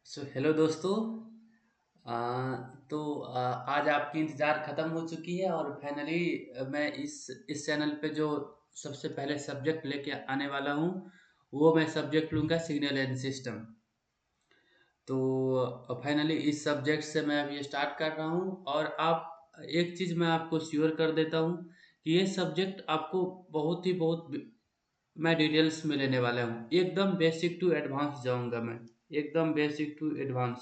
Hello दोस्तों। आ, आज आपकी इंतज़ार ख़त्म हो चुकी है और फाइनली मैं इस चैनल पे जो सबसे पहले सब्जेक्ट लेके आने वाला हूँ वो मैं सब्जेक्ट लूँगा सिग्नल एंड सिस्टम। तो फाइनली इस सब्जेक्ट से मैं अभी स्टार्ट कर रहा हूँ और आप एक चीज़ मैं आपको श्योर कर देता हूँ कि ये सब्जेक्ट आपको बहुत मैं डिटेल्स में लेने वाला हूँ। एकदम बेसिक टू एडवांस जाऊँगा मैं, एकदम बेसिक टू एडवांस।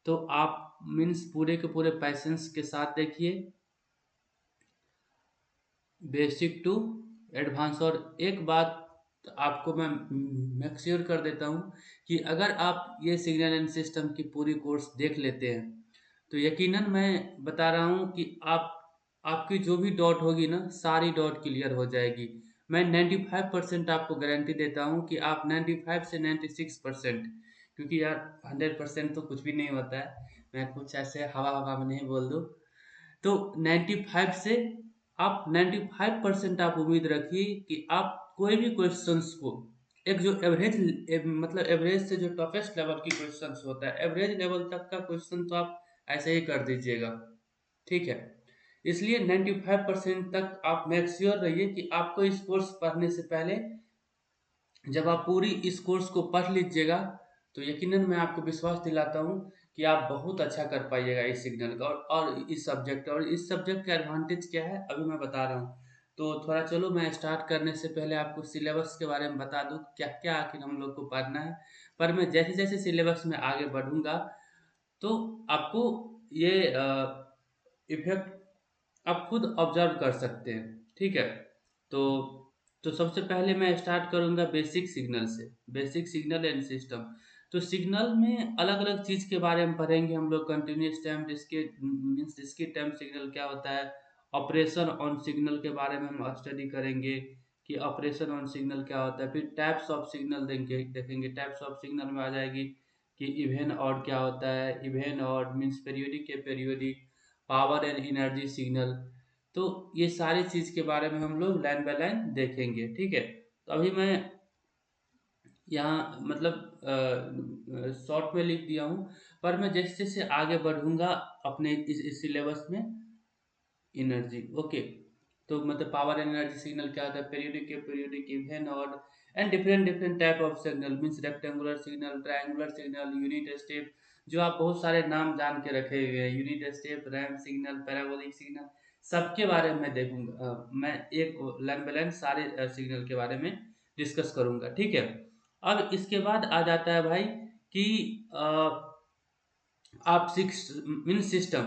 तो आप मीन्स पूरे के पूरे पैशंस के साथ देखिए, बेसिक टू एडवांस। और एक बात आपको मैं मेक श्योर कर देता हूँ कि अगर आप ये सिग्नल एंड सिस्टम की पूरी कोर्स देख लेते हैं तो यकीनन मैं बता रहा हूँ कि आप आपकी जो भी डॉट होगी ना सारी डॉट क्लियर हो जाएगी। मैं 95% आपको गारंटी देता हूँ कि आप 95 से 96%, क्योंकि यार 100% तो कुछ भी नहीं होता है, मैं कुछ ऐसे हवा हवा में नहीं बोल दूँ। तो 95 से आप 95% आप उम्मीद रखिए कि आप कोई भी क्वेश्चंस को एक जो मतलब एवरेज से जो टफेस्ट लेवल की क्वेश्चंस होता है, एवरेज लेवल तक का क्वेश्चन तो आप ऐसे ही कर दीजिएगा। ठीक है, इसलिए 95% तक आप मेक श्योर रहिए कि आपको इस कोर्स पढ़ने से पहले जब आप पूरी इस कोर्स को पढ़ लीजिएगा तो यकीनन मैं आपको विश्वास दिलाता हूँ कि आप बहुत अच्छा कर पाइएगा इस सिग्नल का और इस सब्जेक्ट का एडवांटेज क्या है अभी मैं बता रहा हूँ। तो थोड़ा चलो मैं स्टार्ट करने से पहले आपको सिलेबस के बारे में बता दूँ क्या क्या आखिर हम लोग को पढ़ना है। पर मैं जैसे जैसे सिलेबस में आगे बढ़ूंगा तो आपको ये इफेक्ट आप खुद ऑब्जर्व कर सकते हैं। ठीक है, तो सबसे पहले मैं स्टार्ट करूंगा बेसिक सिग्नल से, बेसिक सिग्नल एंड सिस्टम। तो सिग्नल में अलग अलग चीज़ के बारे में पढ़ेंगे हम लोग। Continuous time discrete means discrete time signal क्या होता है, ऑपरेशन ऑन सिग्नल के बारे में हम स्टडी करेंगे कि ऑपरेशन ऑन सिग्नल क्या होता है। फिर टाइप्स ऑफ सिग्नल देखेंगे, टाइप्स ऑफ सिग्नल में आ जाएगी कि इवेन ऑड क्या होता है, इवेन ऑड मीन्स पीरियोडिक के periodic, power and energy signal. तो ये सारी चीज़ के बारे में हम लोग लाइन बाय लाइन देखेंगे। ठीक है, तो अभी मैं यहाँ मतलब शॉर्ट में लिख दिया हूँ, पर मैं जैसे जैसे आगे बढ़ूंगा अपने इस सिलेबस में एनर्जी ओके। तो मतलब पावर एनर्जी सिग्नल क्या होता है, पीरियोडिक के periodic, even odd and different different type of signal means rectangular signal, triangular signal, unit step, जो आप बहुत सारे नाम जान के रखे हुए हैं, unit step, ramp signal, parabolic signal, सबके बारे में मैं देखूंगा। मैं एक लाइन बाय लाइन सारे सिग्नल के बारे में डिस्कस करूंगा। ठीक है, अब इसके बाद आ जाता है भाई कि आप सिक्स मीन सिस्टम।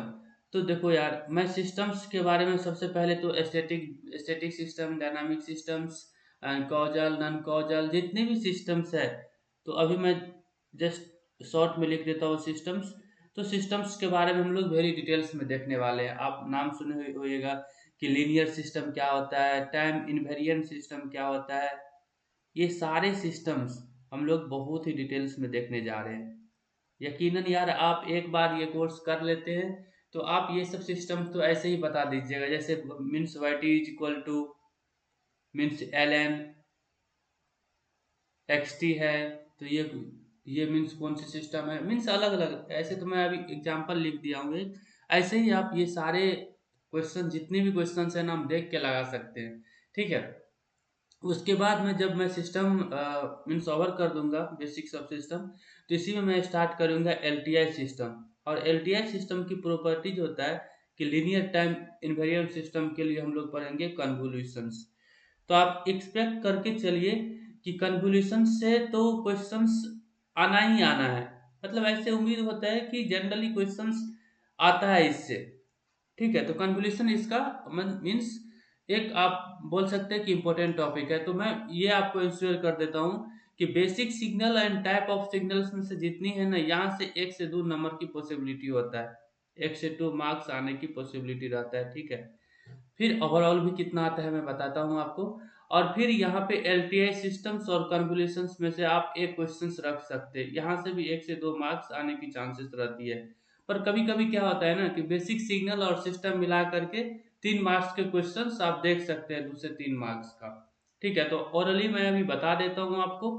तो देखो यार मैं सिस्टम्स के बारे में सबसे पहले तो static static system, dynamic systems, causal, non causal, जितने भी सिस्टम्स है तो अभी मैं जस्ट शॉर्ट में लिख देता हूँ सिस्टम्स। तो सिस्टम्स के बारे में हम लोग वेरी डिटेल्स में देखने वाले हैं। आप नाम सुने होइएगा कि लीनियर सिस्टम क्या होता है, टाइम इनवेरिएंट सिस्टम क्या होता है, ये सारे सिस्टम्स हम लोग बहुत ही डिटेल्स में देखने जा रहे हैं। यकीनन यार आप एक बार ये कोर्स कर लेते हैं तो आप ये सब सिस्टम तो ऐसे ही बता दीजिएगा, जैसे means y t is equal to means l n x t है। तो ये मीन्स कौन सी सिस्टम है, मीन्स अलग अलग ऐसे। तो मैं अभी एग्जांपल लिख दिया हूँ एक, ऐसे ही आप ये सारे क्वेश्चन जितने भी क्वेश्चन है ना हम देख के लगा सकते हैं। ठीक है, उसके बाद में जब मैं सिस्टम मीन्स ओवर कर दूंगा बेसिक्स ऑफ सिस्टम, तो इसी में मैं स्टार्ट करूंगा एलटीआई सिस्टम। और एलटीआई सिस्टम की प्रॉपर्टीज होता है कि लीनियर टाइम इनवेरिएंट सिस्टम के लिए हम लोग पढ़ेंगे कन्वोल्यूशंस। तो आप एक्सपेक्ट करके चलिए कि कन्वोल्यूशन से तो क्वेश्चंस आना ही आना है, मतलब ऐसे उम्मीद होता है कि जनरली क्वेश्चंस आता है इससे। ठीक है, तो कन्वोल्यूशन इसका मीन्स एक आप बोल सकते हैं कि इम्पोर्टेंट टॉपिक है। तो मैं ये आपको इंश्योर कर देता हूँ कि basic signal and type of signals में से जितनी है ना, यहाँ से 1 से 2 नंबर की पॉसिबिलिटी होता है, 1 से 2 मार्क्स आने की पॉसिबिलिटी रहता है। ठीक है, फिर ओवरऑल भी कितना आता है मैं बताता हूँ आपको। और फिर यहाँ पे एलटीआई सिस्टम्स और कन्वोल्यूशंस में से आप एक क्वेश्चंस रख सकते हैं, यहाँ से भी 1 से 2 मार्क्स आने की चांसेस रहती है। पर कभी कभी क्या होता है ना कि बेसिक सिग्नल और सिस्टम मिला करके 3 मार्क्स के क्वेश्चंस आप देख सकते हैं, 2 से 3 मार्क्स का। ठीक है, तो ओरली मैं अभी बता देता हूँ आपको,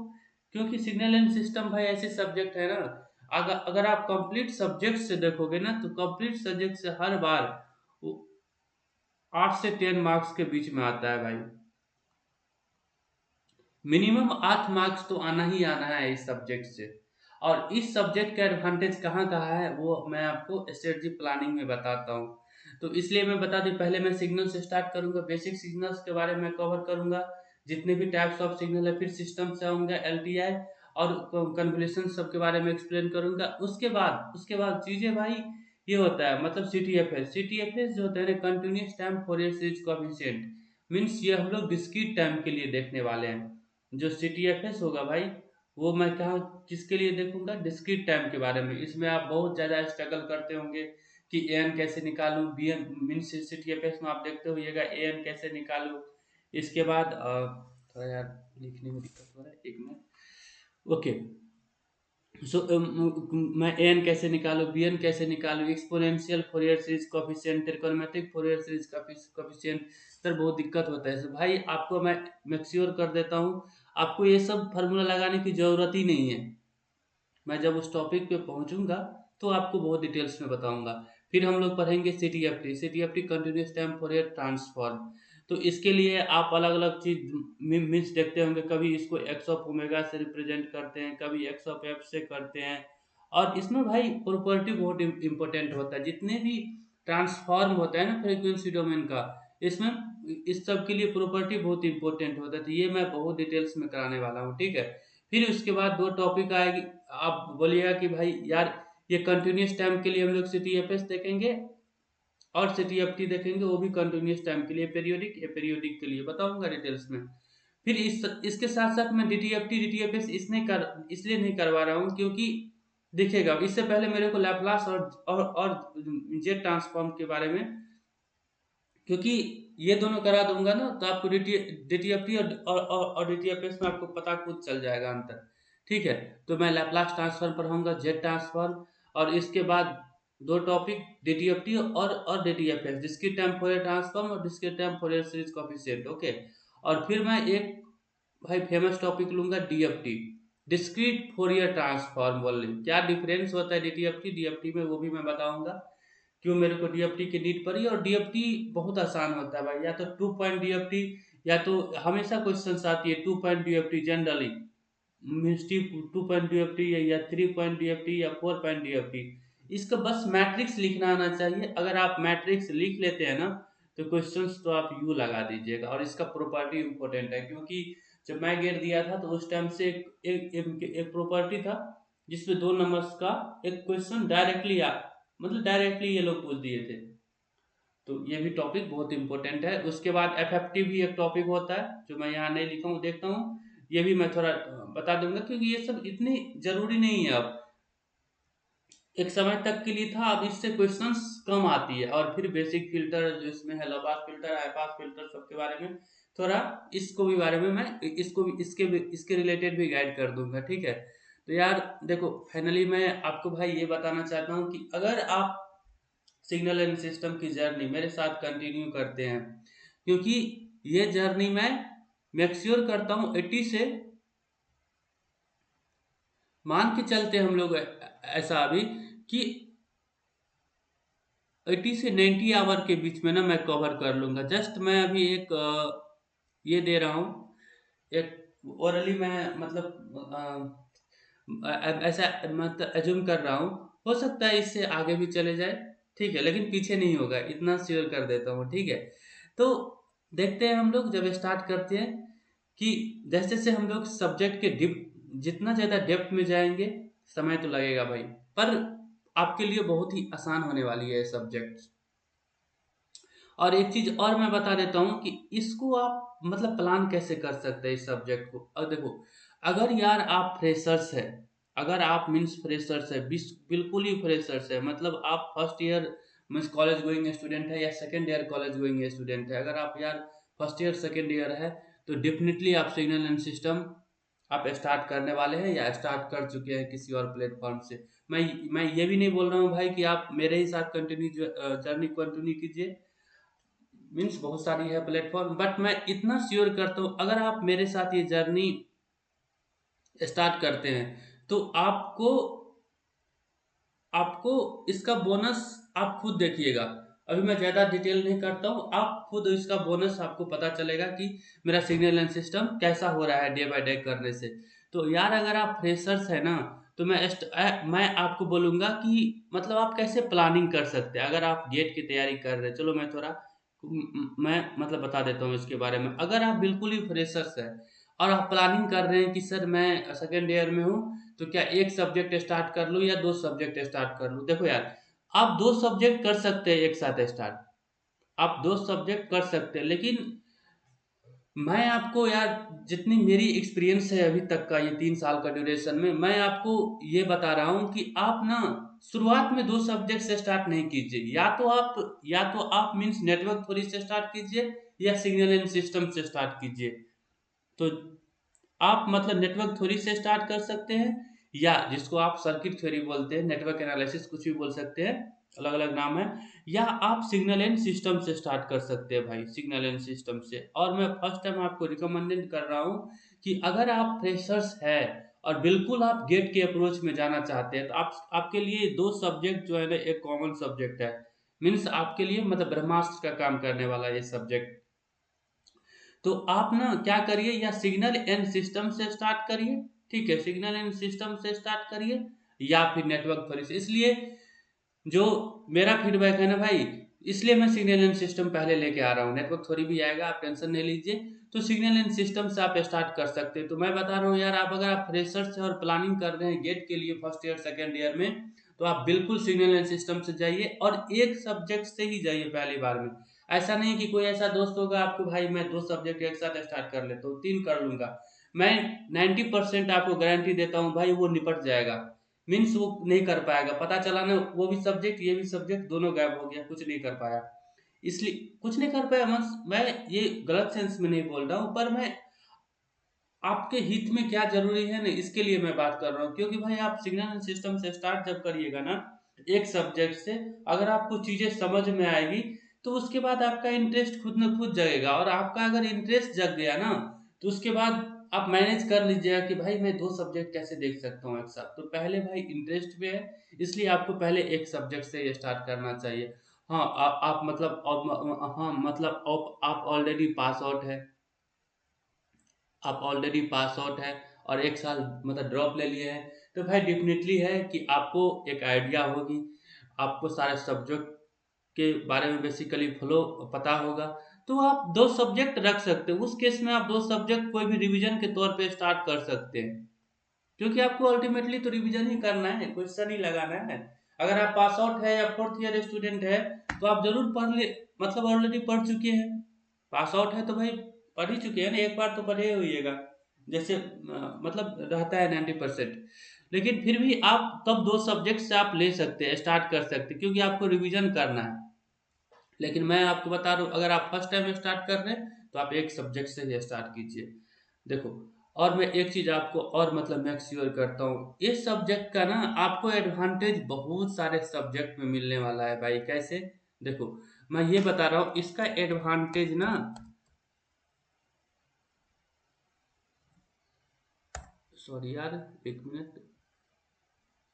क्योंकि सिग्नल एंड सिस्टम भाई ऐसे सब्जेक्ट है ना, अगर अगर आप कंप्लीट सब्जेक्ट से देखोगे ना, तो कंप्लीट सब्जेक्ट से हर बार वो 8 से 10 मार्क्स के बीच में आता है भाई। मिनिमम 8 मार्क्स तो आना ही आना है इस सब्जेक्ट से। और इस सब्जेक्ट का एडवांटेज कहाँ कहाँ है वो मैं आपको स्ट्रेटजी प्लानिंग में बताता हूँ। तो इसलिए मैं बता दूं, पहले मैं सिग्नल से स्टार्ट करूंगा, बेसिक सिग्नल्स के बारे में कवर करूंगा, जितने भी टाइप्स ऑफ सिग्नल है, फिर सिस्टम से आऊंगा, एलटीआई और कन्वोल्यूशन सब के बारे में एक्सप्लेन करूंगा। उसके बाद चीजें भाई ये होता है, मतलब सीटीएफएस जो होता है ना, continuous time Fourier series coefficient, means ये हम लोग डिस्क्रीट टाइम के लिए देखने वाले हैं। जो CTFS होगा भाई, वो मैं कहाँ किसके लिए देखूंगा, डिस्क्रीट टाइम के बारे में। इसमें आप बहुत ज़्यादा स्ट्रगल करते होंगे कि एन कैसे निकालूं, बी एन मीन CTFS में आप देखते होइएगा एन कैसे निकालूं। इसके बाद थोड़ा यार लिखने में दिक्कत हो रहा है, एक मिनट। ओके, सो मैं एन कैसे निकालूं, बी एन कैसे निकालूं, exponential Fourier series coefficient, trigonometric Fourier series coefficient, sir बहुत दिक्कत होता है। सर भाई आपको मैं मेक्श्योर कर देता हूँ, आपको ये सब फार्मूला लगाने की ज़रूरत ही नहीं है। मैं जब उस टॉपिक पे पहुंचूंगा तो आपको बहुत डिटेल्स में बताऊंगा। फिर हम लोग पढ़ेंगे CTFT continuous time Fourier transform. तो इसके लिए आप अलग अलग चीज मीन्स देखते होंगे, कभी इसको एक्स ऑफ ओमेगा से रिप्रेजेंट करते हैं, कभी एक्स ऑफ एफ से करते हैं। और इसमें भाई प्रॉपर्टी बहुत इंपॉर्टेंट होता है, जितने भी ट्रांसफॉर्म होता है ना फ्रीक्वेंसी डोमेन का, इसमें इस सब के लिए प्रॉपर्टी बहुत इंपॉर्टेंट होता है। तो ये मैं बहुत डिटेल्स में कराने वाला हूँ, ठीक है। फिर उसके बाद दो टॉपिक आएगी, आप बोलिएगा कि भाई यार ये कंटिन्यूस टाइम के लिए हम लोग CTFS देखेंगे और CTFT देखेंगे, वो भी कंटिन्यूस टाइम के लिए, पीरियोडिक के लिए बताऊंगा डिटेल्स में। फिर इसके साथ साथ मैं DTFS इसलिए नहीं करवा रहा हूँ क्योंकि दिखेगा, इससे पहले मेरे को लैपलास और जेट ट्रांसफॉर्म के बारे में, क्योंकि ये दोनों करा दूंगा ना तो आपको DTFT और DTFS में आपको पता खुद चल जाएगा अंतर, ठीक है। तो मैं लैपलास ट्रांसफॉर्म पढ़ाऊंगा, जेट ट्रांसफॉर्म, और इसके बाद दो टॉपिक DTFT और DTFS, discrete time Fourier transform और discrete time Fourier series coefficient, okay. और फिर मैं एक भाई फेमस टॉपिक लूंगा, DFT, डिस्क्रीट फोरियर ट्रांसफॉर्म। बोल क्या डिफरेंस होता है DTFT DFT में, वो भी मैं बताऊंगा, क्यों मेरे को DFT की नीड पड़ी। और DFT बहुत आसान होता है भाई, या तो 2 पॉइंट DFT, या तो हमेशा क्वेश्चन आती है 2 point DFT generally, means 2 point DFT या 3 पॉइंट DFT या 4 पॉइंट DFT। इसका बस मैट्रिक्स लिखना आना चाहिए। अगर आप मैट्रिक्स लिख लेते हैं ना, तो क्वेश्चंस तो आप यू लगा दीजिएगा। और इसका प्रॉपर्टी इंपॉर्टेंट है, क्योंकि जब मैं गेट दिया था तो उस टाइम से एक प्रॉपर्टी था जिसमें 2 नंबर्स का एक क्वेश्चन डायरेक्टली मतलब डायरेक्टली ये लोग पूछ दिए थे। तो ये भी टॉपिक बहुत इंपॉर्टेंट है। उसके बाद FFT भी एक टॉपिक होता है जो मैं यहाँ नहीं लिखा हूँ, देखता हूँ, ये भी मैं थोड़ा बता दूंगा, क्योंकि ये सब इतनी जरूरी नहीं है अब, एक समय तक के लिए था, अब इससे क्वेश्चंस कम आती है। और फिर बेसिक फिल्टर जो इसमें है, low pass filter, high pass filter, सबके बारे में थोड़ा, इसको भी बारे में मैं इसको भी इसके रिलेटेड भी गाइड कर दूंगा, ठीक है। तो यार देखो, फाइनली मैं आपको भाई ये बताना चाहता हूँ कि अगर आप सिग्नल एंड सिस्टम की जर्नी मेरे साथ कंटिन्यू करते हैं, क्योंकि ये जर्नी मैं मेक्श्योर करता हूँ 80 से, मान के चलते हम लोग ऐसा अभी कि 80 से 90 आवर के बीच में ना मैं कवर कर लूँगा। जस्ट मैं अभी एक ये दे रहा हूँ, एक ओरली मैं मतलब ऐसा मतलब एज्यूम कर रहा हूँ, हो सकता है इससे आगे भी चले जाए, ठीक है, लेकिन पीछे नहीं होगा, इतना श्योर कर देता हूँ, ठीक है। तो देखते हैं हम लोग जब स्टार्ट करते हैं कि जैसे जैसे हम लोग सब्जेक्ट के डिप जितना ज़्यादा डेप्थ में जाएंगे, समय तो लगेगा भाई, पर आपके लिए बहुत ही आसान होने वाली है सब्जेक्ट। और एक चीज और मैं बता देता हूँ कि इसको आप मतलब प्लान कैसे कर सकते हैं इस सब्जेक्ट को। अब देखो, अगर यार आप फ्रेशर्स है, अगर आप मीन्स फ्रेशर्स है, बिल्कुल ही फ्रेशर्स है, मतलब आप first year means college going student है या second year college going student है, अगर आप यार फर्स्ट ईयर सेकेंड ईयर है, तो डेफिनेटली आप सिग्नल एंड सिस्टम आप स्टार्ट करने वाले हैं या स्टार्ट कर चुके हैं किसी और प्लेटफॉर्म से। मैं ये भी नहीं बोल रहा हूँ भाई कि आप मेरे ही साथ कंटिन्यू जर्नी कंटिन्यू कीजिए, मीन्स बहुत सारी है प्लेटफॉर्म, बट मैं इतना श्योर करता हूँ अगर आप मेरे साथ ये जर्नी स्टार्ट करते हैं तो आपको आपको इसका बोनस आप खुद देखिएगा। अभी मैं ज़्यादा डिटेल नहीं करता हूँ, आप खुद इसका बोनस आपको पता चलेगा कि मेरा सिग्नल एंड सिस्टम कैसा हो रहा है डे बाय डे करने से। तो यार अगर आप फ्रेशर्स है ना, तो मैं आपको बोलूँगा कि मतलब आप कैसे प्लानिंग कर सकते हैं। अगर आप गेट की तैयारी कर रहे हैं, चलो मैं थोड़ा मैं मतलब बता देता हूँ इसके बारे में। अगर आप बिल्कुल ही फ्रेशर्स हैं और आप प्लानिंग कर रहे हैं कि सर मैं सेकंड ईयर में हूँ, तो क्या 1 सब्जेक्ट स्टार्ट कर लूँ या 2 सब्जेक्ट स्टार्ट कर लूँ? देखो यार, आप 2 सब्जेक्ट कर सकते हैं एक साथ स्टार्ट, आप 2 सब्जेक्ट कर सकते हैं, लेकिन मैं आपको यार जितनी मेरी एक्सपीरियंस है अभी तक का ये 3 साल का ड्यूरेशन में, मैं आपको ये बता रहा हूँ कि आप ना शुरुआत में 2 सब्जेक्ट से स्टार्ट नहीं कीजिए। या तो आप मीन्स नेटवर्क थ्योरी से स्टार्ट कीजिए या सिग्नल एंड सिस्टम से स्टार्ट कीजिए। तो आप मतलब नेटवर्क थ्योरी से स्टार्ट कर सकते हैं, या जिसको आप सर्किट थ्योरी बोलते हैं, नेटवर्क एनालिसिस कुछ भी बोल सकते हैं, अलग-अलग नाम है। या आप सिग्नल एंड सिस्टम से स्टार्ट कर सकते हैं भाई, सिग्नल एंड सिस्टम से। और मैं फर्स्ट टाइम आपको रिकमेंडेड कर रहा हूँ कि अगर आप फ्रेशर्स हैं और बिल्कुल आप गेट के अप्रोच में जाना चाहते हैं, तो आप आपके लिए 2 सब्जेक्ट जो है ना एक कॉमन सब्जेक्ट है। मीन्स आपके लिए मतलब ब्रह्मास्त्र का काम करने वाला ये सब्जेक्ट। तो आप ना क्या करिए, या सिग्नल एंड सिस्टम से स्टार्ट करिए, ठीक है, सिग्नल एंड सिस्टम से स्टार्ट करिए या फिर नेटवर्क थ्योरी से। इसलिए जो मेरा फीडबैक है ना भाई, इसलिए मैं सिग्नल एंड सिस्टम पहले लेके आ रहा हूँ। नेटवर्क थ्योरी भी आएगा, आप टेंशन नहीं लीजिए। तो सिग्नल एंड सिस्टम से आप स्टार्ट कर सकते हैं। तो मैं बता रहा हूँ यार, आप अगर आप फ्रेशर से और प्लानिंग कर रहे हैं गेट के लिए फर्स्ट ईयर सेकेंड ईयर में, तो आप बिल्कुल सिग्नल एंड सिस्टम से जाइए और एक सब्जेक्ट से ही जाइए पहली बार में। ऐसा नहीं कि कोई ऐसा दोस्त होगा आपको, भाई मैं 2 सब्जेक्ट एक साथ स्टार्ट कर लेता हूँ, 3 कर लूँगा। मैं 90% आपको गारंटी देता हूँ भाई, वो निपट जाएगा। मीन्स वो नहीं कर पाएगा, पता चला ना वो भी सब्जेक्ट ये भी सब्जेक्ट दोनों गायब हो गया, कुछ नहीं कर पाया। इसलिए कुछ नहीं कर पाया मीन्स मैं ये गलत सेंस में नहीं बोल रहा हूँ, पर मैं आपके हित में क्या ज़रूरी है ना, इसके लिए मैं बात कर रहा हूँ। क्योंकि भाई आप सिग्नल एंड सिस्टम से स्टार्ट जब करिएगा ना, एक सब्जेक्ट से, अगर आपको चीज़ें समझ में आएगी, तो उसके बाद आपका इंटरेस्ट खुद न खुद जगेगा। और आपका अगर इंटरेस्ट जग गया ना, तो उसके बाद आप मैनेज कर लीजिएगा कि भाई मैं 2 सब्जेक्ट कैसे देख सकता हूँ एक साथ। तो पहले भाई इंटरेस्ट पे है, इसलिए आपको पहले एक सब्जेक्ट से ये स्टार्ट करना चाहिए। हाँ, आप मतलब हाँ, मतलब आप ऑलरेडी पास आउट है, आप ऑलरेडी पास आउट है और 1 साल मतलब ड्रॉप ले लिए हैं, तो भाई डेफ़िनेटली है कि आपको एक आइडिया होगी, आपको सारे सब्जेक्ट के बारे में बेसिकली फ्लो पता होगा, तो आप 2 सब्जेक्ट रख सकते हो। उस केस में आप 2 सब्जेक्ट कोई भी रिवीजन के तौर पे स्टार्ट कर सकते हैं। क्योंकि आपको अल्टीमेटली तो रिवीजन ही करना है, क्वेश्चन ही लगाना है। अगर आप पास आउट है या फोर्थ ईयर स्टूडेंट है, तो आप जरूर पढ़ ले, मतलब ऑलरेडी पढ़ चुके हैं। पास आउट है तो भाई पढ़ ही चुके हैं ना, एक बार तो पढ़े होइएगा। जैसे मतलब रहता है 90%। लेकिन फिर भी आप तब 2 सब्जेक्ट से आप ले सकते हैं, स्टार्ट कर सकते हैं, क्योंकि आपको रिवीजन करना है। लेकिन मैं आपको बता रहा हूँ, अगर आप फर्स्ट टाइम स्टार्ट कर रहे हैं, तो आप एक सब्जेक्ट से ही स्टार्ट कीजिए। देखो, और मैं एक चीज़ आपको और मतलब मेक श्योर करता हूँ, इस सब्जेक्ट का ना आपको एडवांटेज बहुत सारे सब्जेक्ट में मिलने वाला है भाई। कैसे? देखो, मैं ये बता रहा हूँ, इसका एडवांटेज ना, सॉरी यार, एक मिनट,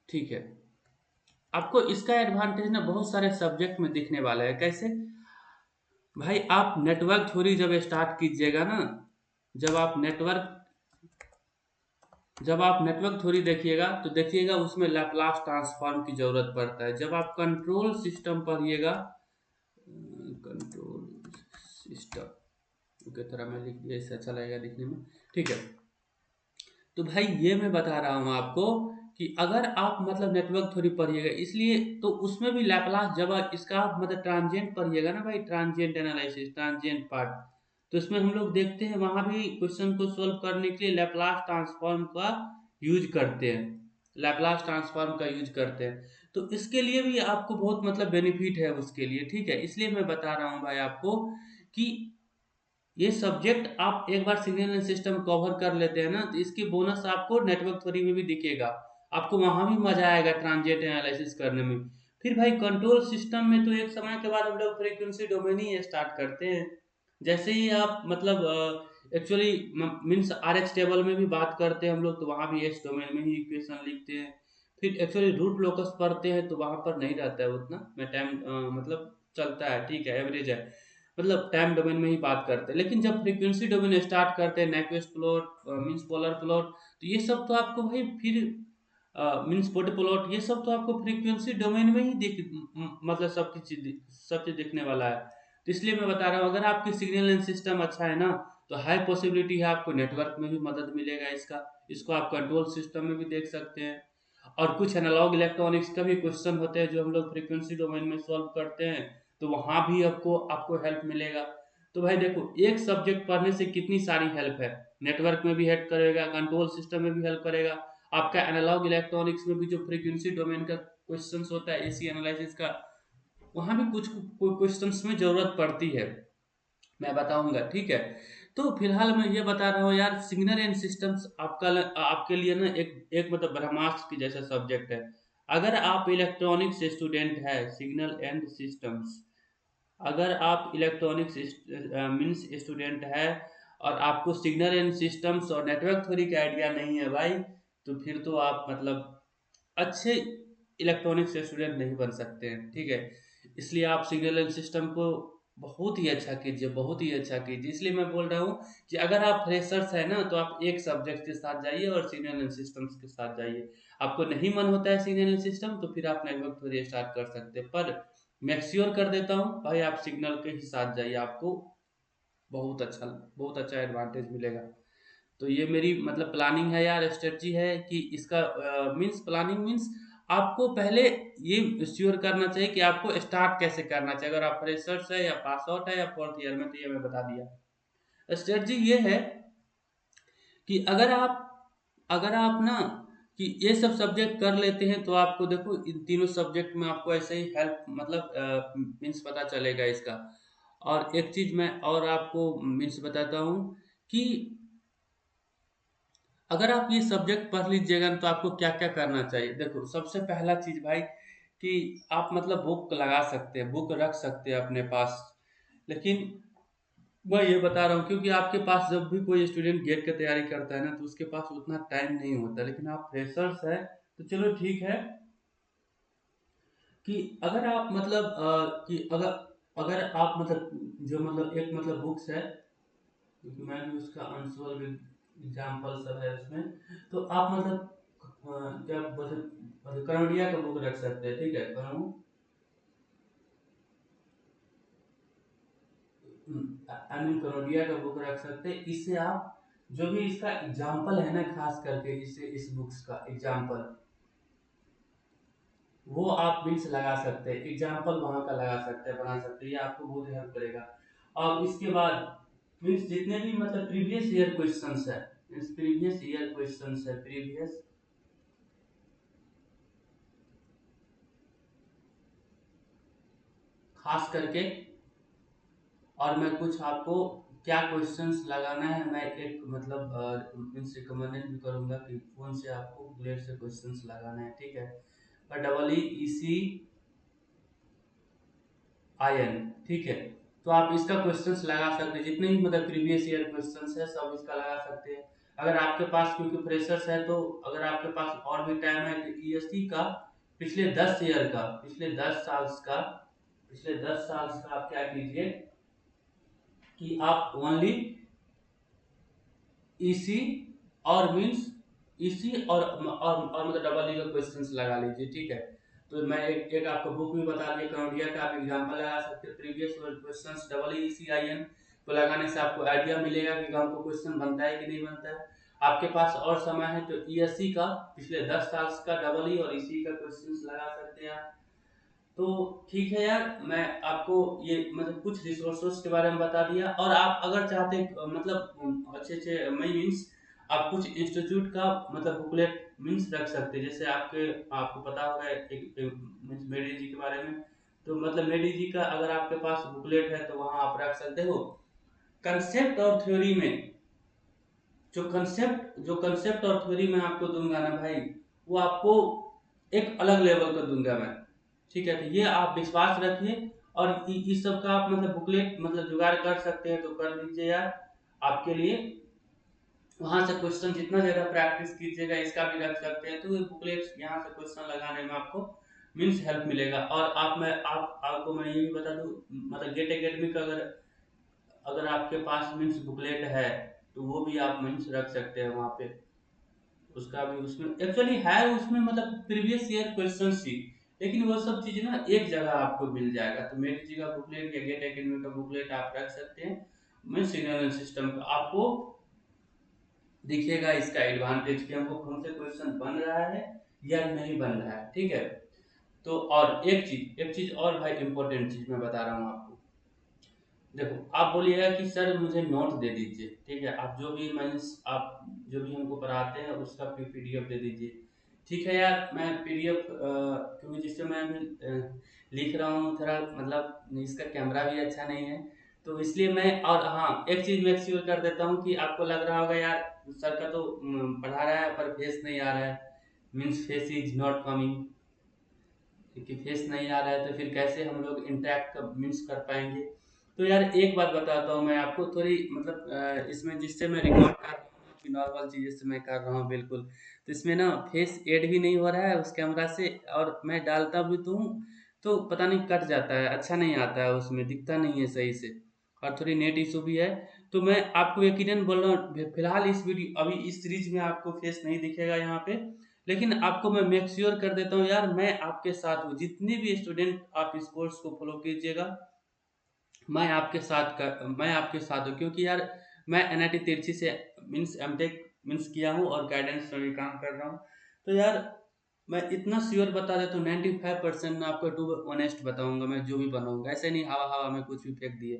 ठीक है, आपको इसका एडवांटेज ना बहुत सारे सब्जेक्ट में दिखने वाला है। कैसे? भाई आप नेटवर्क थ्योरी जब स्टार्ट कीजिएगा ना, जब आप नेटवर्क जब आप नेटवर्क थ्योरी देखिएगा, तो देखिएगा उसमें लैपलास ट्रांसफॉर्म की ज़रूरत पड़ता है। जब आप कंट्रोल सिस्टम पढ़िएगा, कंट्रोल सिस्टम, ओके, थोड़ा मैं लिख दिया, इससे अच्छा लगेगा दिखने में, ठीक है। तो भाई ये मैं बता रहा हूँ आपको कि अगर आप मतलब नेटवर्क थ्योरी पढ़िएगा, इसलिए तो उसमें भी लैपलास, जब इसका आप मतलब ट्रांजिएंट पढ़िएगा ना भाई, ट्रांजिएंट एनालिसिस, ट्रांजिएंट पार्ट, तो इसमें हम लोग देखते हैं वहाँ भी क्वेश्चन को सोल्व करने के लिए लैपलास ट्रांसफॉर्म का यूज करते हैं, लैपलास ट्रांसफॉर्म का यूज करते हैं। तो इसके लिए भी आपको बहुत मतलब बेनिफिट है उसके लिए, ठीक है। इसलिए मैं बता रहा हूँ भाई आपको कि ये सब्जेक्ट आप एक बार सिग्नल सिस्टम कवर कर लेते हैं ना, तो इसकी बोनस आपको नेटवर्क थ्योरी में भी दिखेगा। आपको वहां भी मजा आएगा ट्रांजिएंट एनालिसिस करने में। फिर भाई कंट्रोल सिस्टम में तो एक समय के बाद हम लोग फ्रीक्वेंसी डोमेन ही स्टार्ट करते हैं। जैसे ही आप मतलब actually means r x table में भी बात करते हैं हम लोग, तो वहाँ भी एस डोमेन में ही इक्वेशन लिखते हैं। फिर एक्चुअली रूट लोकस पढ़ते हैं तो वहाँ पर नहीं रहता है उतना, मैं टाइम मतलब चलता है, ठीक है, एवरेज है, मतलब टाइम डोमेन में ही बात करते हैं। लेकिन जब फ्रीक्वेंसी डोमेन स्टार्ट करते हैं, नेक्वेस्ट प्लॉट, मीन्स पोलर प्लॉट, तो ये सब तो आपको भाई फिर मीन्स पोटे प्लॉट, ये सब तो आपको फ्रीक्वेंसी डोमेन में ही मतलब सब चीज दिखने वाला है। तो इसलिए मैं बता रहा हूँ, अगर आपकी सिग्नल एंड सिस्टम अच्छा है ना, तो हाई पॉसिबिलिटी है आपको नेटवर्क में भी मदद मिलेगा इसका। इसको आप कंट्रोल सिस्टम में भी देख सकते हैं। और कुछ एनालॉग इलेक्ट्रॉनिक्स का भी क्वेश्चन होते हैं जो हम लोग फ्रीक्वेंसी डोमेन में सॉल्व करते हैं, तो वहाँ भी आपको आपको हेल्प मिलेगा। तो भाई देखो, एक सब्जेक्ट पढ़ने से कितनी सारी हेल्प है, नेटवर्क में भी हेल्प करेगा, कंट्रोल सिस्टम में भी हेल्प करेगा, आपका एनालॉग इलेक्ट्रॉनिक्स में भी जो फ्रीक्वेंसी डोमेन का क्वेश्चंस होता है एसी एनालिसिस का, वहाँ भी कुछ क्वेश्चंस में जरूरत पड़ती है, मैं बताऊंगा, ठीक है। तो फिलहाल मैं ये बता रहा हूँ यार, सिग्नल एंड सिस्टम्स आपके लिए ना एक एक मतलब ब्रह्मास्त्र की जैसा सब्जेक्ट है। अगर आप इलेक्ट्रॉनिक्स स्टूडेंट है, सिग्नल एंड सिस्टम्स, अगर आप इलेक्ट्रॉनिक्स मीन्स स्टूडेंट है और आपको सिग्नल एंड सिस्टम्स और नेटवर्क थ्योरी का आइडिया नहीं है भाई, तो फिर तो आप मतलब अच्छे इलेक्ट्रॉनिक्स स्टूडेंट नहीं बन सकते हैं, ठीक है। इसलिए आप सिग्नल एंड सिस्टम को बहुत ही अच्छा कीजिए, बहुत ही अच्छा कीजिए। इसलिए मैं बोल रहा हूँ कि अगर आप फ्रेशर्स है ना, तो आप एक सब्जेक्ट के साथ जाइए और सिग्नल एंड सिस्टम्स के साथ जाइए। आपको नहीं मन होता है सिग्नल एंड सिस्टम, तो फिर आप नेटवर्क थ्योरी स्टार्ट कर सकते हैं, पर मैं श्योर कर देता हूँ भाई, आप सिग्नल के ही साथ जाइए, आपको बहुत अच्छा एडवांटेज मिलेगा। तो ये मेरी मतलब प्लानिंग है यार, स्ट्रेटजी है कि इसका मीन्स प्लानिंग मीन्स आपको पहले ये श्योर करना चाहिए कि आपको स्टार्ट कैसे करना चाहिए, अगर आप फ्रेशर्स है या पास आउट है या फोर्थ ईयर में, तो ये मैं बता दिया। स्ट्रेटजी ये है कि अगर आप ना कि ये सब सब्जेक्ट कर लेते हैं, तो आपको देखो इन तीनों सब्जेक्ट में आपको ऐसे ही हेल्प मतलब मीन्स पता चलेगा इसका। और एक चीज मैं और आपको मीन्स बताता हूँ कि अगर आप ये सब्जेक्ट पढ़ लीजिएगा तो आपको क्या क्या करना चाहिए। देखो, सबसे पहला चीज भाई कि आप मतलब बुक लगा सकते हैं, बुक रख सकते हैं अपने पास। लेकिन मैं ये बता रहा हूँ क्योंकि आपके पास जब भी कोई स्टूडेंट गेट की तैयारी करता है ना, तो उसके पास उतना टाइम नहीं होता। लेकिन आप फ्रेशर्स है तो चलो ठीक है कि अगर आप मतलब कि अगर अगर आप मतलब जो मतलब एक मतलब बुक्स है, क्योंकि मैं भी उसका अनसोल्व एग्जाम्पल सब है उसमें, तो आप मतलब क्या मतलब करोडिया का बुक रख सकते हैं, ठीक है, करोडिया का बुक रख सकते हैं। इससे आप जो भी इसका एग्जाम्पल है ना, खास करके इससे इस बुक्स का एग्जाम्पल, वो आप मीन्स लगा सकते हैं, एग्जाम्पल वहाँ का लगा सकते हैं, बना सकते हैं, ये आपको बहुत हेल्प करेगा। और इसके बाद मीन्स जितने भी मतलब प्रीवियस ईयर क्वेश्चंस है, मीन्स प्रीवियस ईयर क्वेश्चंस है, प्रीवियस खास करके, और मैं कुछ आपको क्या क्वेश्चंस लगाना है, मैं एक मतलब मीन्स रिकमेंडेड भी करूंगा कि कौन से आपको ग्रेड से क्वेश्चंस लगाना है, ठीक है। और double E E c i N, ठीक है। तो आप इसका क्वेश्चंस लगा सकते हैं, जितने भी मतलब प्रीवियस ईयर क्वेश्चंस है सब इसका लगा सकते हैं। अगर आपके पास क्योंकि फ्रेशर्स है, तो अगर आपके पास और भी टाइम है तो ईएससी का पिछले 10 ईयर का, पिछले 10 साल का आप क्या कीजिए कि आप ओनली ईसी और मीन्स ईसी और मतलब डबल ई का क्वेश्चंस लगा लीजिए, ठीक है। तो मैं एक आपको बुक भी बता दिया कनौडिया का, आप एग्जांपल लगा सकते हैं, previous questions double e c i n को लगाने से आपको आइडिया मिलेगा कि हमको क्वेश्चन बनता है कि नहीं बनता है। आपके पास और समय है तो ईएससी का पिछले 10 साल का डबल ई और ईसी का क्वेश्चंस लगा सकते हैं आप। तो ठीक है यार, मैं आपको ये मतलब कुछ रिसोर्सेज के बारे में बता दिया। और आप अगर चाहते मतलब अच्छे अच्छे मीन्स आप कुछ इंस्टीट्यूट का मतलब बुकलेट मीन्स रख सकते हैं, जैसे आपको पता होगा एक मीन्स मेडी जी के बारे में। तो मतलब मेडी जी का अगर आपके पास बुकलेट है तो वहाँ आप रख सकते हो। कंसेप्ट और थ्योरी में जो कंसेप्ट और थ्योरी में आपको दूंगा ना भाई, वो आपको एक अलग लेवल का दूंगा मैं, ठीक है। तो ये आप विश्वास रखिए। और इस सब का आप मतलब बुकलेट मतलब जुगाड़ कर सकते हैं तो कर लीजिए यार, आपके लिए वहाँ से क्वेश्चन जितना ज़्यादा प्रैक्टिस कीजिएगा इसका भी रख सकते हैं, तो ये बुकलेट्स यहाँ से क्वेश्चन लगाने में आपको मीन्स हेल्प मिलेगा। और आपको मैं ये भी बता दूँ, मतलब गेट एकेडमी का अगर आपके पास मीन्स बुकलेट है तो वो भी आप मीन्स रख सकते हैं वहाँ पे। उसका भी उसमें एक्चुअली है, उसमें मतलब प्रीवियस ईयर क्वेश्चन ही, लेकिन वो सब चीज़ ना एक जगह आपको मिल जाएगा। तो मेरी जी का बुकलेट या गेट एकेडमी का बुकलेट आप रख सकते हैं। मीन्स सिग्नल सिस्टम का आपको दिखेगा इसका एडवांटेज कि हमसे क्वेश्चन बन रहा है या नहीं बन रहा है, ठीक है। तो और एक चीज और भाई इंपॉर्टेंट चीज मैं बता रहा हूँ आपको। देखो, आप बोलिएगा कि सर मुझे नोट दे दीजिए, ठीक है, आप जो भी मीन्स आप जो भी हमको पढ़ाते हैं उसका पीडीएफ दे दीजिए। ठीक है यार, मैं पीडीएफ क्योंकि जिससे मैं अभी लिख रहा हूँ थोड़ा मतलब इसका कैमरा भी अच्छा नहीं है, तो इसलिए मैं, और हाँ एक चीज़ मैं श्योर कर देता हूँ कि आपको लग रहा होगा यार सर का तो पढ़ा रहा है पर फेस नहीं आ रहा है, means face is not coming, क्योंकि फेस नहीं आ रहा है तो फिर कैसे हम लोग इंटरेक्ट मीन्स कर पाएंगे। तो यार एक बात बताता हूँ मैं आपको थोड़ी मतलब इसमें जिससे मैं रिकॉर्ड कर रहा हूँ कि नॉर्मल चीज़ से मैं कर रहा हूँ बिल्कुल, तो इसमें ना फेस ऐड भी नहीं हो रहा है उस कैमरा से, और मैं डालता भी तो हूँ तो पता नहीं कट जाता है, अच्छा नहीं आता है, उसमें दिखता नहीं है सही से, और थोड़ी नेट इशू भी है। तो मैं आपको यकीनन बोल रहा हूँ फिलहाल इस वीडियो अभी इस सीरीज में आपको फेस नहीं दिखेगा यहाँ पे, लेकिन आपको मैं मेक श्योर कर देता हूँ यार मैं आपके साथ हूँ, जितने भी स्टूडेंट आप इस कोर्स को फॉलो कीजिएगा मैं आपके साथ हूँ, क्योंकि यार मैं एनआईटी तिरछी से मीन्स एमटेक मीन्स किया हूँ और गाइडेंस में भी काम कर रहा हूँ। तो यार मैं इतना श्योर बता देता हूँ 95% मैं आपको टू ऑनेस्ट बताऊंगा, मैं जो भी बनाऊंगा ऐसे नहीं हवा हवा में कुछ भी फेंक दिए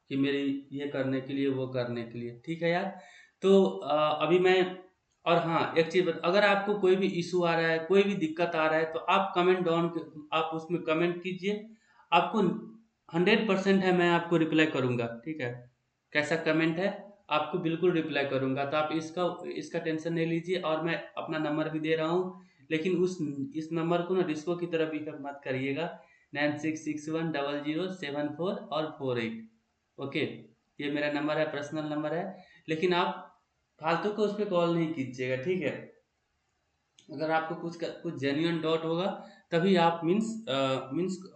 कि मेरी ये करने के लिए वो करने के लिए, ठीक है यार। तो अभी मैं, और हाँ एक चीज अगर आपको कोई भी इशू आ रहा है कोई भी दिक्कत आ रहा है तो आप कमेंट डाउन, आप उसमें कमेंट कीजिए, आपको 100% है मैं आपको रिप्लाई करूंगा, ठीक है। कैसा कमेंट है आपको बिल्कुल रिप्लाई करूंगा, तो आप इसका इसका टेंशन नहीं लीजिए, और मैं अपना नंबर भी दे रहा हूँ, लेकिन उस इस नंबर को ना डिस्को की तरह भी मत करिएगा, 96610074 और 48। ओके, ये मेरा नंबर है, पर्सनल नंबर है, लेकिन आप फालतू को उस पर कॉल नहीं कीजिएगा, ठीक है। अगर आपको कुछ जेन्युइन डाउट होगा तभी आप मीन्स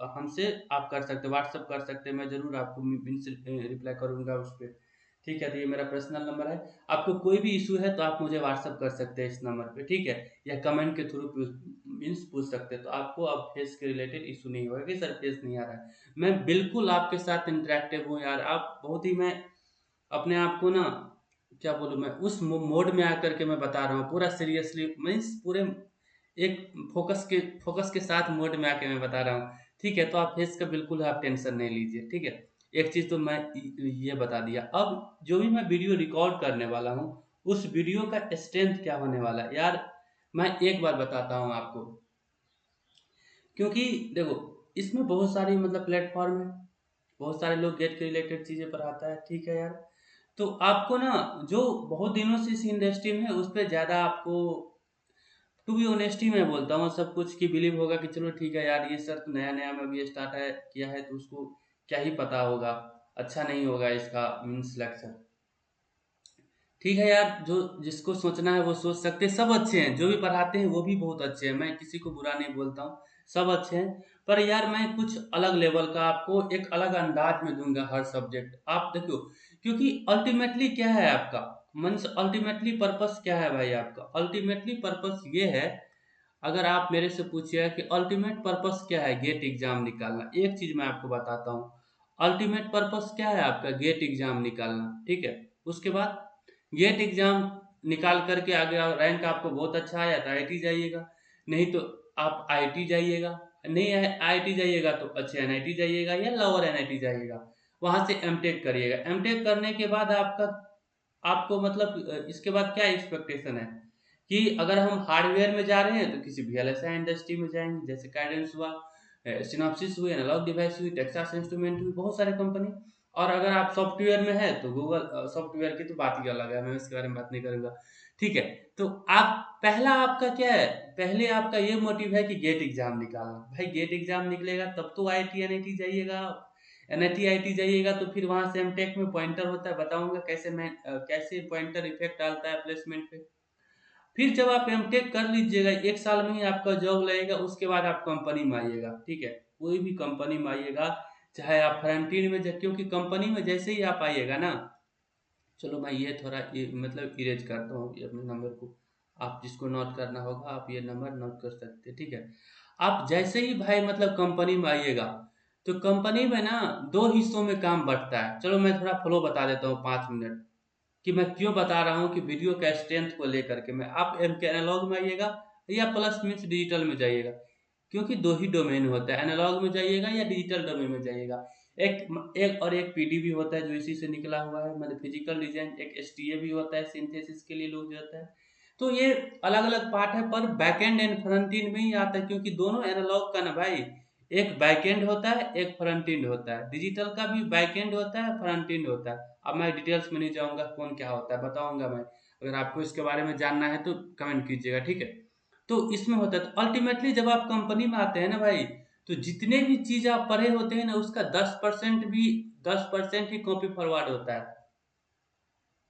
हमसे आप कर सकते, व्हाट्सअप कर सकते हैं, मैं जरूर आपको मीन्स रिप्लाई करूंगा उस पर, ठीक है। तो ये मेरा पर्सनल नंबर है, आपको कोई भी इशू है तो आप मुझे व्हाट्सअप कर सकते हैं इस नंबर पे, ठीक है, या कमेंट के थ्रू मीन्स पूछ सकते हैं, तो आपको अब फेस के रिलेटेड इशू नहीं होगा कि सर फेस नहीं आ रहा है। मैं बिल्कुल आपके साथ इंटरेक्टिव हूँ यार, आप बहुत ही, मैं अपने आप को ना क्या बोलूँ, मैं उस मोड में आकर के मैं बता रहा हूँ पूरा सीरियसली, मीन्स पूरे एक फोकस के साथ मोड में आके मैं बता रहा हूँ, ठीक है। तो आप फेस का बिल्कुल आप टेंशन नहीं लीजिए, ठीक है। एक चीज तो मैं ये बता दिया, अब जो भी मैं वीडियो रिकॉर्ड करने वाला हूँ उस वीडियो का स्ट्रेंथ क्या होने वाला है यार, मैं एक बार बताता हूँ आपको, क्योंकि देखो इसमें बहुत सारी मतलब प्लेटफॉर्म है, बहुत सारे लोग गेट के रिलेटेड चीजें पढ़ाता है, ठीक है यार। तो आपको ना जो बहुत दिनों से इस इंडस्ट्री में है उस पर ज्यादा आपको टू बी ऑनेस्टी मैं बोलता हूँ सब कुछ की बिलीव होगा कि चलो ठीक है यार ये सर तो नया नया में भी स्टार्ट है किया है तो उसको क्या ही पता होगा, अच्छा नहीं होगा इसका मीन्स लेक्चर, ठीक है यार, जो जिसको सोचना है वो सोच सकते हैं, सब अच्छे हैं जो भी पढ़ाते हैं वो भी बहुत अच्छे हैं, मैं किसी को बुरा नहीं बोलता हूँ, सब अच्छे हैं। पर यार मैं कुछ अलग लेवल का आपको एक अलग अंदाज में दूंगा हर सब्जेक्ट, आप देखो, क्योंकि अल्टीमेटली क्या है आपका मीन्स अल्टीमेटली पर्पस क्या है भाई, आपका अल्टीमेटली पर्पस ये है, अगर आप मेरे से पूछिए कि अल्टीमेट पर्पस क्या है, गेट एग्जाम निकालना, एक चीज मैं आपको बताता हूँ, अल्टीमेट पर्पस क्या है आपका, गेट एग्जाम निकालना, ठीक है। उसके बाद गेट एग्जाम निकाल करके आगे रैंक आपको बहुत अच्छा आया तो आईआईटी जाइएगा, नहीं तो आप आईआईटी जाइएगा, नहीं है आईआईटी जाइएगा तो अच्छे एनआईटी जाइएगा या लोअर एनआईटी जाइएगा, वहां से एमटेक करिएगा, एमटेक करने के बाद आपका आपको मतलब इसके बाद क्या एक्सपेक्टेशन है कि अगर हम हार्डवेयर में जा रहे हैं तो किसी वीएलएसआई इंडस्ट्री में जाएंगे, जैसे कैडेंस हुआ, सिनॉप्सिस हुई, एनालॉग डिवाइस हुई, टेक्सास इंस्ट्रूमेंट हुई, बहुत सारे कंपनी। और अगर आप सॉफ्टवेयर में है तो गूगल सॉफ्टवेयर की तो बात ही अलग है, मैं इसके बारे में बात नहीं करूंगा, ठीक है। तो आप पहला आपका क्या है, पहले आपका ये मोटिव है कि गेट एग्जाम निकालना, भाई गेट एग्जाम निकलेगा तब तो आईआईटी एनआईटी जाइएगा, NIT जाइएगा तो फिर वहाँ से एमटेक में पॉइंटर होता है, बताऊंगा कैसे पॉइंटर इफेक्ट डालता है प्लेसमेंट पे। फिर जब आप एमटेक कर लीजिएगा, 1 साल में ही आपका जॉब लगेगा, उसके बाद आप कंपनी में आइएगा, ठीक है, कोई भी कंपनी में आइएगा, चाहे आप फ्रंटियर में क्योंकि कंपनी में जैसे ही आप आइएगा ना, चलो मैं ये थोड़ा ये मतलब इरेज करता हूँ ये अपने नंबर को, आप जिसको नोट करना होगा आप ये नंबर नोट कर सकते हैं, ठीक है। आप जैसे ही भाई मतलब कंपनी में आइएगा, तो कंपनी में ना 2 हिस्सों में काम बंटता है। चलो मैं थोड़ा फ्लो बता देता हूँ 5 मिनट, कि मैं क्यों बता रहा हूँ कि वीडियो का स्ट्रेंथ को लेकर के मैं, आप एम के एनालॉग में आइएगा या प्लस मीन्स डिजिटल में जाइएगा, क्योंकि 2 ही डोमेन होता है, एनालॉग में जाइएगा या डिजिटल डोमेन में जाइएगा। एक एक और एक पीडीबी होता है जो इसी से निकला हुआ है, मतलब फिजिकल डिजाइन, एक एसटीए भी होता है सिंथेसिस के लिए यूज होता है। तो ये अलग अलग पार्ट है, पर बैकएंड एंड फ्रंट एंड में ही आता है, क्योंकि दोनों एनालॉग का ना भाई, एक बैकएंड होता है एक फ्रंट एंड होता है, डिजिटल का भी बैकएंड होता है फ्रंट एंड होता है। अब मैं डिटेल्स में नहीं जाऊंगा कौन क्या होता है, बताऊंगा मैं, अगर आपको इसके बारे में जानना है तो कमेंट कीजिएगा, ठीक है। तो इसमें होता है, तो अल्टीमेटली जब आप कंपनी में आते हैं ना भाई, तो जितने भी चीज आप पढ़े होते हैं ना, उसका 10% भी, 10% ही कॉपी फॉरवर्ड होता है।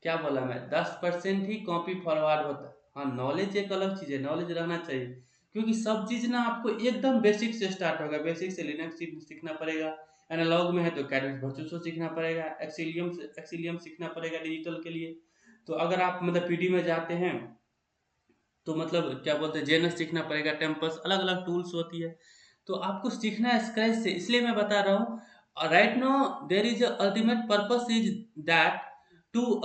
क्या बोला मैं, 10% ही कॉपी फॉरवर्ड होता है। हाँ, नॉलेज एक अलग चीज है, नॉलेज रहना चाहिए, क्योंकि सब चीज ना आपको एकदम बेसिक से स्टार्ट होगा, बेसिक से लिनक्स सीखना पड़ेगा, एनालॉग में है तो कैरिस वर्चुअल सीखना पड़ेगा, एक्सिलियम सीखना पड़ेगा डिजिटल के लिए। तो अगर आप मतलब पीडी में जाते हैं तो मतलब क्या बोलते हैं, जेएनएस सीखना पड़ेगा, टेम्पस, अलग अलग टूल्स होती है, तो आपको सीखना है स्क्रैच से, इसलिए मैं बता रहा हूँ। Right now there is ultimate purpose is that to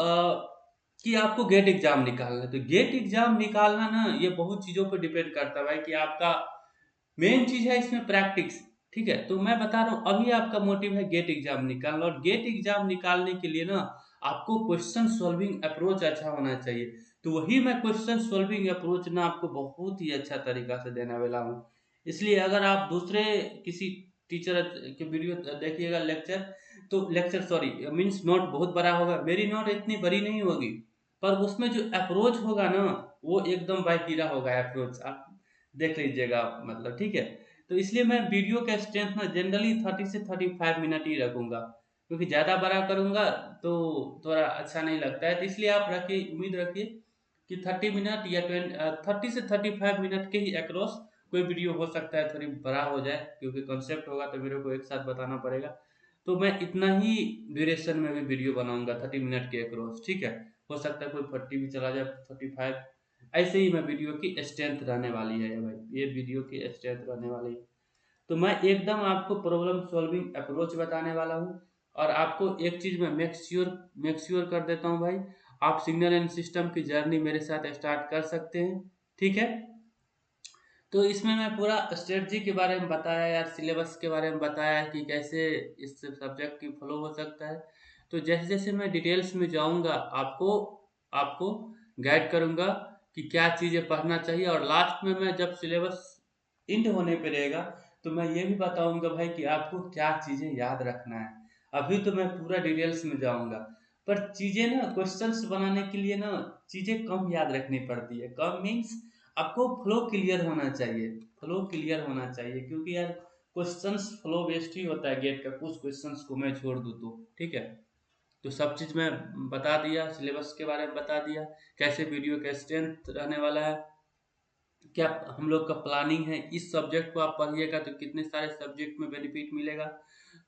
कि आपको गेट एग्जाम निकालना है। तो गेट एग्जाम निकालना ना, ये बहुत चीजों पर डिपेंड करता है भाई, कि आपका मेन चीज है इसमें प्रैक्टिस, ठीक है। तो मैं बता रहा हूँ अभी आपका मोटिव है गेट एग्जाम निकालना, और गेट एग्जाम निकालने के लिए ना आपको क्वेश्चन सॉल्विंग अप्रोच अच्छा होना चाहिए। तो वही मैं क्वेश्चन सॉल्विंग अप्रोच ना आपको बहुत ही अच्छा तरीका से देने वाला हूँ। इसलिए अगर आप दूसरे किसी टीचर के वीडियो देखिएगा, लेक्चर, तो लेक्चर सॉरी मीन्स नोट बहुत बड़ा होगा, मेरी नोट इतनी बड़ी नहीं होगी, पर उसमें जो अप्रोच होगा ना, वो एकदम बाई हीरा होगा अप्रोच, आप देख लीजिएगा आप, मतलब ठीक है। तो इसलिए मैं वीडियो का स्ट्रेंथ ना जनरली 30 से 35 मिनट ही रखूंगा, क्योंकि ज़्यादा बड़ा करूंगा तो थोड़ा अच्छा नहीं लगता है। तो इसलिए आप रखिए, उम्मीद रखिए कि 30 मिनट या 30 से 35 मिनट के ही अक्रॉस कोई वीडियो हो सकता है, थोड़ी बड़ा हो जाए, क्योंकि कॉन्सेप्ट होगा तो मेरे को एक साथ बताना पड़ेगा। तो मैं इतना ही ड्यूरेशन में भी वीडियो बनाऊंगा, 30 मिनट के अक्रॉस, ठीक है। हो सकता है कोई 40 भी चला जाए, 45, ऐसे ही मैं वीडियो की स्ट्रेंथ रहने वाली है भाई, ये वीडियो की स्ट्रेंथ रहने वाली है। तो मैं एकदम आपको प्रॉब्लम सॉल्विंग अप्रोच बताने वाला हूँ। और आपको एक चीज मैं मेक श्योर कर देता हूँ भाई, आप सिग्नल एंड सिस्टम की जर्नी मेरे साथ स्टार्ट कर सकते हैं, ठीक है। तो इसमें मैं पूरा स्ट्रेटजी के बारे में बताया यार, सिलेबस के बारे में बताया कि कैसे इस सब्जेक्ट की फ्लो हो सकता है। तो जैसे जैसे मैं डिटेल्स में जाऊंगा, आपको आपको गाइड करूंगा कि क्या चीज़ें पढ़ना चाहिए, और लास्ट में मैं जब सिलेबस इंड होने पे रहेगा, तो मैं ये भी बताऊंगा भाई कि आपको क्या चीज़ें याद रखना है। अभी तो मैं पूरा डिटेल्स में जाऊंगा, पर चीज़ें ना क्वेश्चंस बनाने के लिए ना चीज़ें कम याद रखनी पड़ती है, कम मीन्स आपको फ्लो क्लियर होना चाहिए, फ्लो क्लियर होना चाहिए, क्योंकि यार क्वेश्चंस फ्लो बेस्ड ही होता है गेट का, कुछ क्वेश्चंस को मैं छोड़ दूँ तो, ठीक है। तो सब चीज़ मैं बता दिया, सिलेबस के बारे में बता दिया, कैसे वीडियो का स्ट्रेंथ रहने वाला है, क्या हम लोग का प्लानिंग है, इस सब्जेक्ट को आप पढ़िएगा तो कितने सारे सब्जेक्ट में बेनिफिट मिलेगा,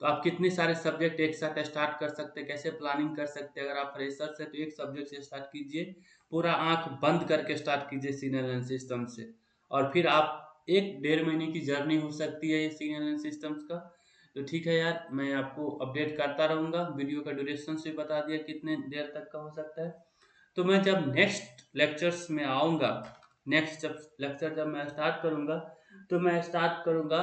तो आप कितने सारे सब्जेक्ट एक साथ स्टार्ट कर सकते हैं, कैसे प्लानिंग कर सकते हैं। अगर आप फ्रेशर से तो एक सब्जेक्ट से स्टार्ट कीजिए, पूरा आंख बंद करके स्टार्ट कीजिए सिग्नल एंड सिस्टम से, और फिर आप 1 डेढ़ महीने की जर्नी हो सकती है ये सिग्नल एंड सिस्टम्स का। तो ठीक है यार, मैं आपको अपडेट करता रहूँगा, वीडियो का ड्यूरेशन से बता दिया कितने देर तक का हो सकता है। तो मैं जब नेक्स्ट लेक्चर्स में आऊँगा, नेक्स्ट जब लेक्चर जब मैं स्टार्ट करूँगा, तो मैं स्टार्ट करूँगा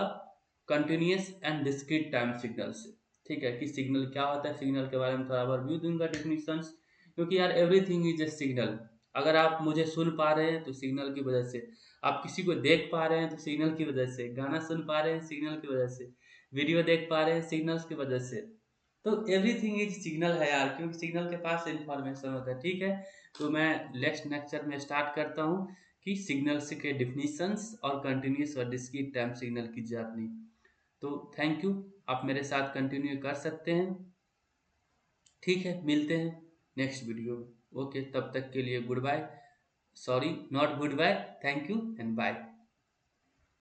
continuous and discrete time signal से, ठीक है, कि सिग्नल क्या होता है, सिग्नल के बारे में थोड़ा ओवरव्यू दूंगा, डेफिनेशंस, क्योंकि यार एवरीथिंग इज ए सिग्नल। अगर आप मुझे सुन पा रहे हैं तो सिग्नल की वजह से, आप किसी को देख पा रहे हैं तो सिग्नल की वजह से, गाना सुन पा रहे हैं सिग्नल की वजह से, वीडियो देख पा रहे हैं सिग्नल्स की वजह से। तो एवरीथिंग इज सिग्नल है यार, क्योंकि सिग्नल के पास इंफॉर्मेशन होता है, ठीक है। तो मैं नेक्स्ट लेक्चर में स्टार्ट करता हूँ कि सिग्नल्स के डिफिनीशंस और कंटिन्यूस और डिस्क्रीट टाइम सिग्नल की जर्नी। तो थैंक यू, आप मेरे साथ कंटिन्यू कर सकते हैं। ठीक है, मिलते हैं नेक्स्ट वीडियो में। ओके, तब तक के लिए good bye, sorry not good bye, thank you and bye.